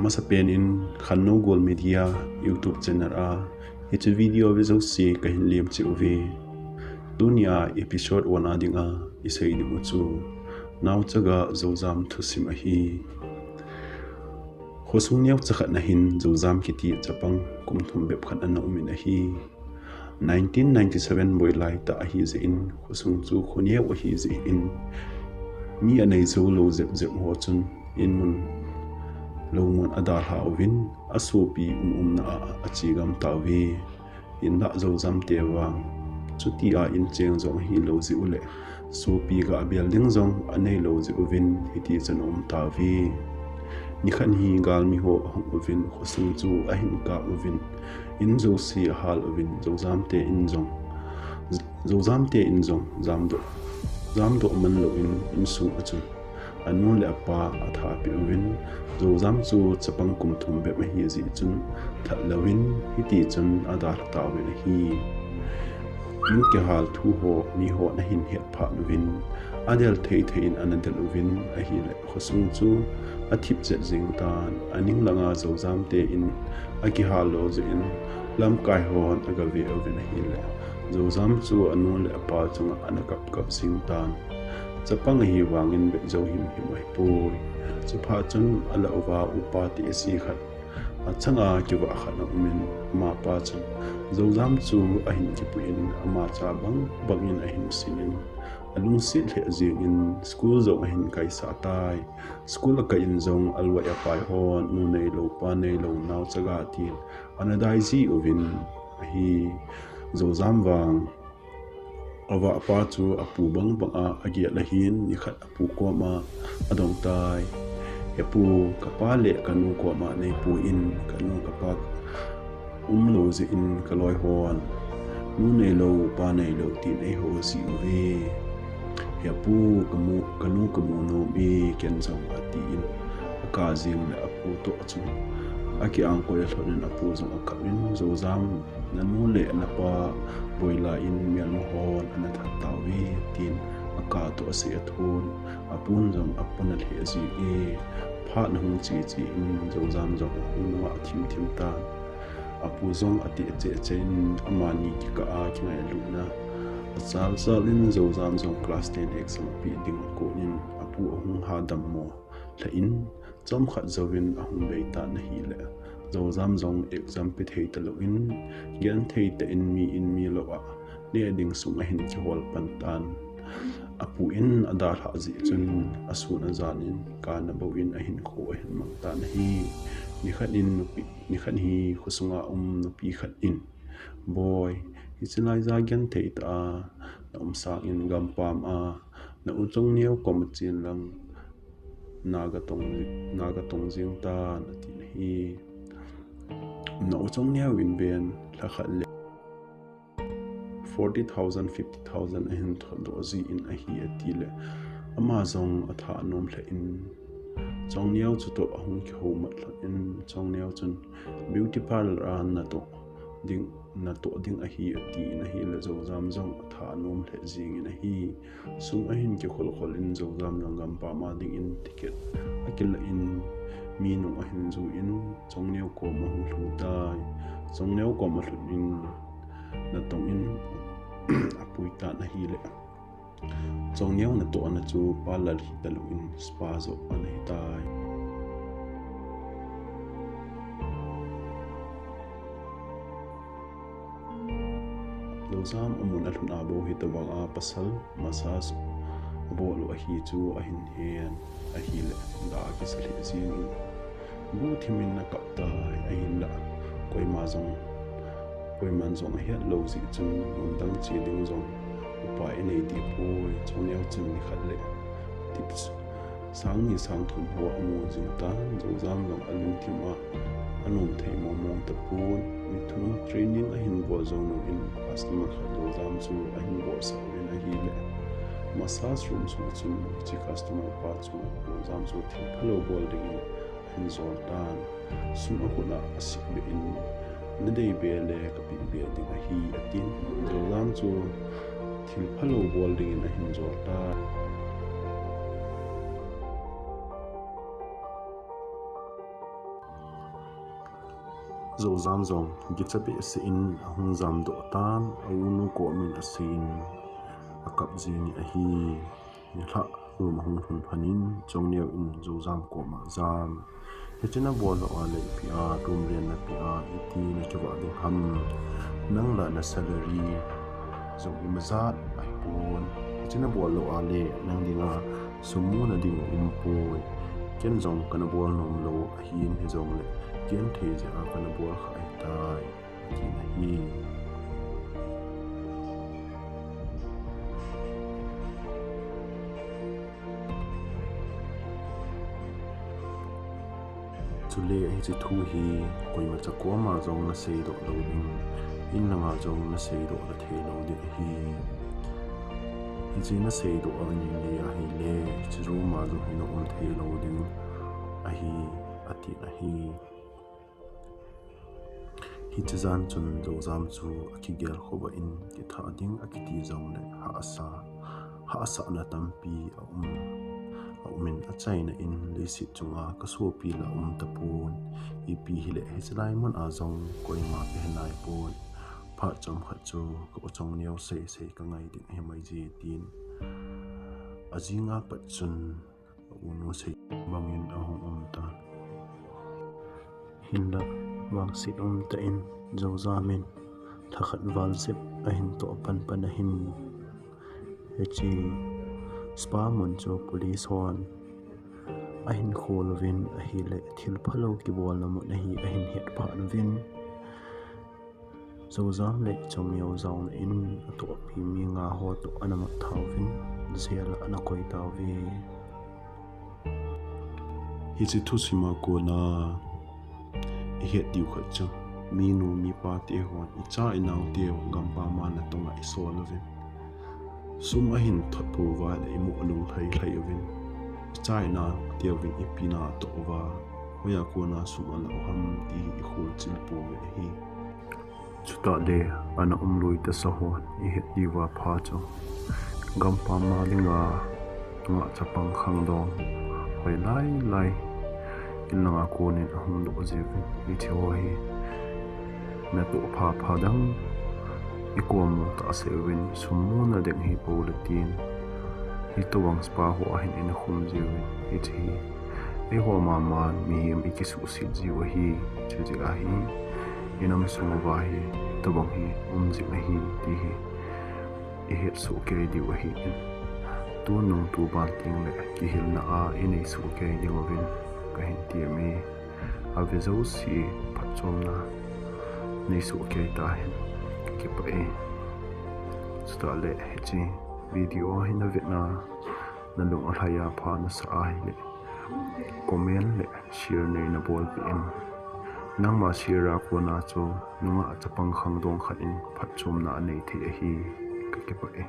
masa pen in Khanno Gold Media YouTube channel a hichu video vizo si ka hin liam chi uvi dunia episode 1 adinga isei di uchu naw chaga zozam thusim a hi khosung nyaw chakhat na hin zozam kiti chapang kumthum bep khat an umin a hi 1997 boy lai ta hi ze in khosung chu khonie wa hi ze in mi anei zo lo zep zep ho chun in mun lo mun adar ha win asopi na achigam tawi in da zo zam te wang chuti a in cheng zong hi lo zi ule sopi ga building zong anei lo zi win hiti chanom tawi ni khan hi gal mi ho win khosung chu a hin ka win in zo si hal win zo zam te in zong zam do man lo in su achun anu le apa atha pi win zo zam chu chapang kum thum be ma hi zi chun thalawin hiti chun adar tawin hi in ke hal thu ho ni ho na hin het pha win adel thei in anadel win a hi le khosung chu athip che jing tan aning langa zo zam te in aki hal lo zu in lam kai hon aga ve win a hi le zo zam chu anu le apa chunga anakap kap sing tan chapang hi wangin be zo him mai pu chupha chun ala uwa upa ti si khat achanga kiwa khana umin ma pa chun zo zam chu a hin ki puin ama cha bangin a hin singin alung sit le zing in school zo a hin kai sa tai school ka in zong alwa ya pai hon nu nei lo pa nei lo naw chaga ti anadai zi ovin hi zo zam wang awa apa chu apu bang a agi la hin ni khat apu ko ma adong tai epu kapa le kanu ko ma nei pu in kanu kapa lo zi in kaloi hon nu nei lo pa nei lo ti nei ho si ve epu kanu no mi ken zong ati in ka zing le apu to chu aki ang ko ya thonin apu zong ka min zo zam nanu le na pa boila in mian hon ana tawi tin aka to ase athun apun jong apana le zi e pha na hung chi in zo zam jong wa thim ta apu zong ati che in amani ki ka a ki ngai lu na sal in zo zam jong class 10 exam pi ding ko in apu hung ha dam mo la in chom khat zawin ahung bei ta na hi le zo zam zong exam pi thei ta lo in gian thei ta in mi lo a ne ding sum a hin ki hol pan tan apu in adar ha zi chun asuna zanin ka na bo in a hin kho a hin mang ta na hi ni khan hi khusunga nupi khat in boy ichilai za gian thei ta na sa in gam pam a na uchong niaw komchin lang naga tong jing ta na ti hi no chong nia win ben la khat le 40,000 50,000 ahin thodo zi in a hi ati le ama zong atha nom la in chong niaw chu to ahung ki ho mat la in chong niaw chun beauty parlor an na to ding a hi ati na hi le zo zam zong atha nom le jing in a hi sum ahin ki khol in zo zam langam pa ma ding in ticket akil in mi no a hin zu in chongneu ko ma hu dai chongneu ko ma hlu in na tong in apui ta na hi le chongneu na to na chu parlor hi ta lu in spa zo an hi tai lo zam amun a hluna bo hi ta wanga pasal massage bo lo a hi chu a hin hen a hi le da ki sali zin bu thimin na kap ta a hin la koi man zong a hiat lo zi chung dang chi ding zong upa nei di poi choneu chung ni khat le tips sang thum ho amu jing ta zo zam long alung thima anum thei mong ta pun ni thum training a hin bo zong no in customer khat zo zam chu a hin bo sa in a hi le massage room chu chi customer pa chu zo zam chu thil phalo bol ding in zol tan sum a khuna asik be in na dei be le ka pi be ding a hi atin zo zam chu thil phalo bol ding in a hin zol ta zo zam zong gi chape se in hung zam do tan nu ko min asin akap jing a hi ni hla rum hung hun phanin chong neu in zo zam ko ma zam hechina bol a le pi a rum ren na pi a iti na chawa ding ham nang la na salary zo imazat ai pon hechina bol a le nang dinga sumu na ding poi ken zong kana bol nom lo a hin he zong le ken the je a kana bol khai tai ti na hi chule hi chi thu hi koi ma cha ko ma zong na sei do lo ding in na nga zong na sei do la the lo de hi chi na sei do a ni le a hi le chi ru ma zo hi no on the lo ding a hi ati na hi hi chizan chun zo zam chu aki gel khoba in ki tha ding aki ti zong le ha asa na tampi min a chaina in le si chunga ka so pi la tapun I pi hile hechlai mon a zong koi ma pe nai pon pha chom kha chu ko chong neu se ka ngai ding he mai ji tin ajinga pat chun unu se bangin a hong ta hinda wang sit ta in zo zamin thakhat wal sip a hin to pan a hin hechi spa mon cho police hon a hin khol vin a hi le thil phalo ki bol na mo na hi a hin het pa vin zo zam le chom yo zaun in to pi mi nga ho to anama thau vin zel ana koi taw vi hi chi thu sima ko na I het diu khat chu mi nu mi pa te hon I cha inau te gam pa ma na to ngai so lo vin sum a hin thot pu wa le mu anu thai vin chai na te vin ipina to wa hoya ko na sum ala ham ti I khul chil pu hi chuta de ana loi ta sa hon I het diwa pha chu gam pa ma linga nga chapang khang dong hoi lai in nga ko nin hum do je vi theo hi na to pha dang I kom ta se win sumu na deng hi po le tin hi to wang spa ho a hin in khum je wi thi e ho ma man mi him I ki su si ji wa hi che ji a hi inam su wa hi to bang hi ji na hi ti hi I het su ke di wa hi tu nung tu ban ting le ki hil na a in ei su ke di wa win ka hin ti me a ve zo si phat chom na nei su ke ta hin ki pa e sta le chi video hin a na lung a haya pha na sa ai le comment le share nei na bol pi in nang ma share ko na cho nunga chapang khang dong khat in phat chom na nei the hi ka ke pa e